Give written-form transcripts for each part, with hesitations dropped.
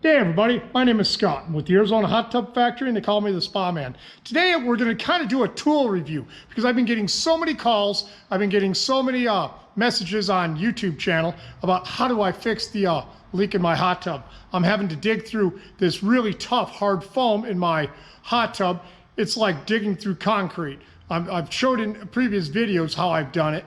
Hey everybody, my name is Scott. I'm with the Arizona Hot Tub Factory and they call me the Spa Man. Today we're going to kind of do a tool review because I've been getting so many calls, I've been getting so many messages on YouTube channel about how do I fix the leak in my hot tub. I'm having to dig through this really tough hard foam in my hot tub. It's like digging through concrete. I've showed in previous videos how I've done it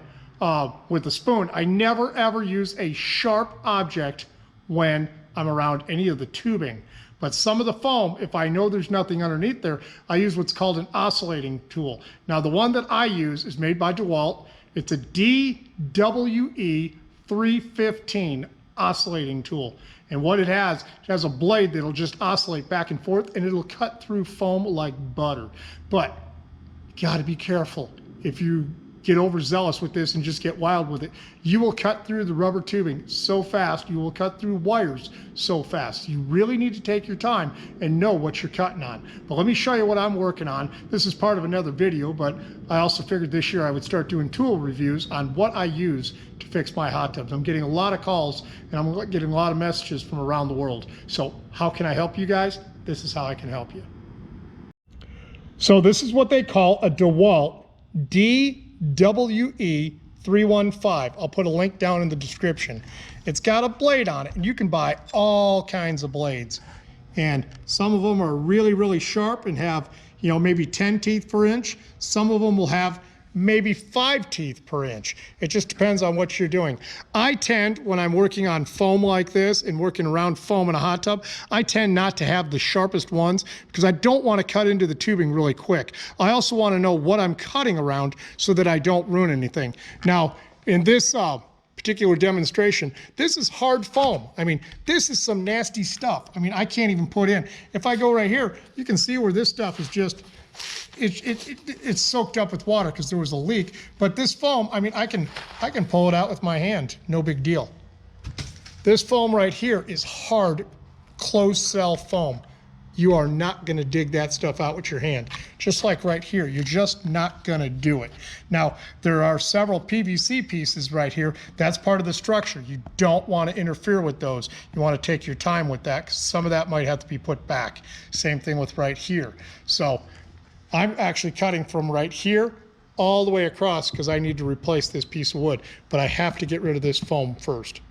with a spoon. I never ever use a sharp object when I'm around any of the tubing. But some of the foam, if I know there's nothing underneath there, I use what's called an oscillating tool. Now the one that I use is made by DeWalt. It's a DWE 315 oscillating tool. And what it has a blade that'll just oscillate back and forth and it'll cut through foam like butter. But you gotta be careful. If you get overzealous with this and just get wild with it, you will cut through the rubber tubing so fast, you will cut through wires so fast. You really need to take your time and know what you're cutting on. But let me show you what I'm working on. This is part of another video, but I also figured this year I would start doing tool reviews on what I use to fix my hot tubs. I'm getting a lot of calls and I'm getting a lot of messages from around the world. So how can I help you guys? This is how I can help you. So this is what they call a DeWalt DWE 315. I'll put a link down in the description. It's got a blade on it and you can buy all kinds of blades. And some of them are really, really sharp and have, you know, maybe 10 teeth per inch. Some of them will have maybe 5 teeth per inch. It just depends on what you're doing. I tend, when I'm working on foam like this and working around foam in a hot tub, I tend not to have the sharpest ones because I don't want to cut into the tubing really quick. I also want to know what I'm cutting around so that I don't ruin anything. Now, in this particular demonstration, this is hard foam. I mean, this is some nasty stuff. I mean, I can't even put in. If I go right here, you can see where this stuff is just, it's soaked up with water because there was a leak. But this foam, I mean, I can pull it out with my hand, no big deal. This foam right here is hard, closed cell foam. You are not going to dig that stuff out with your hand. Just like right here, you're just not going to do it. Now, there are several PVC pieces right here. That's part of the structure. You don't want to interfere with those. You want to take your time with that because some of that might have to be put back. Same thing with right here. So I'm actually cutting from right here all the way across because I need to replace this piece of wood, but I have to get rid of this foam first.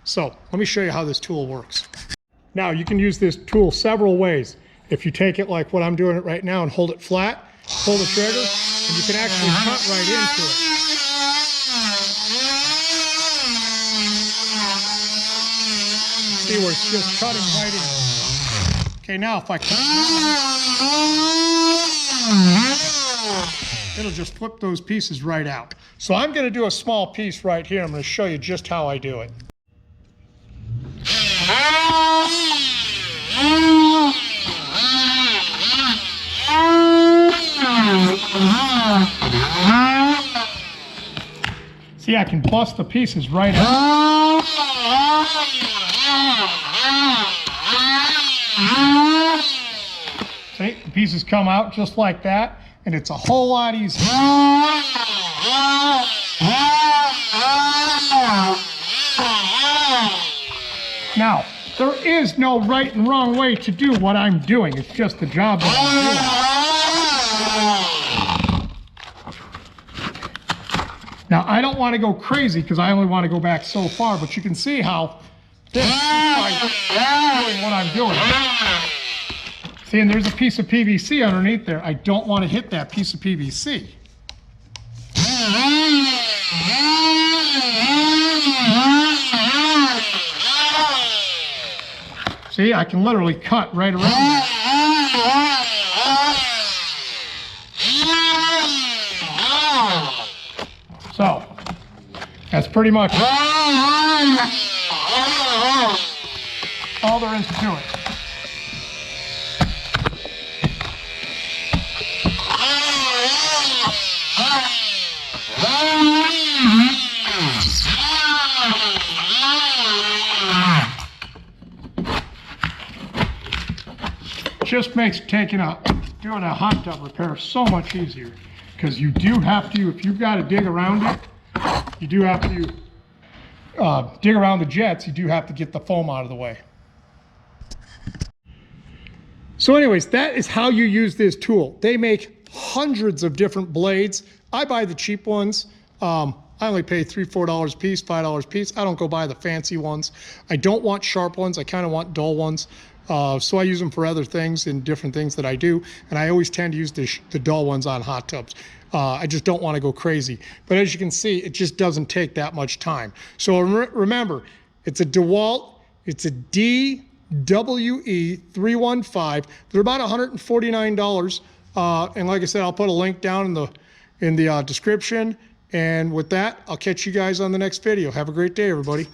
So let me show you how this tool works. Now you can use this tool several ways. If you take it like what I'm doing it right now and hold it flat, pull the trigger, and you can actually cut right into it. See where it's just cutting right in. Okay, now if I cut, it'll just flip those pieces right out. So I'm going to do a small piece right here. I'm going to show you just how I do it. See, I can bust the pieces right out. See, the pieces come out just like that, and it's a whole lot easier. Now, there is no right and wrong way to do what I'm doing. It's just the job that I'm doing. Now, I don't want to go crazy because I only want to go back so far, but you can see how this is by doing what I'm doing. See, and there's a piece of PVC underneath there. I don't want to hit that piece of PVC. See, I can literally cut right around that. So, that's pretty much all there is to it. Just makes doing a hot tub repair so much easier because you do have to, if you've got to dig around it, you do have to dig around the jets, you do have to get the foam out of the way. So anyways, that is how you use this tool. They make hundreds of different blades. I buy the cheap ones. I only pay $3, $4 a piece, $5 a piece. I don't go buy the fancy ones. I don't want sharp ones. I kind of want dull ones. So I use them for other things and different things that I do. And I always tend to use the dull ones on hot tubs. I just don't want to go crazy. But as you can see, it just doesn't take that much time. So remember, it's a DeWalt. It's a DWE 315. They're about $149. And like I said, I'll put a link down in the description. And with that, I'll catch you guys on the next video. Have a great day, everybody.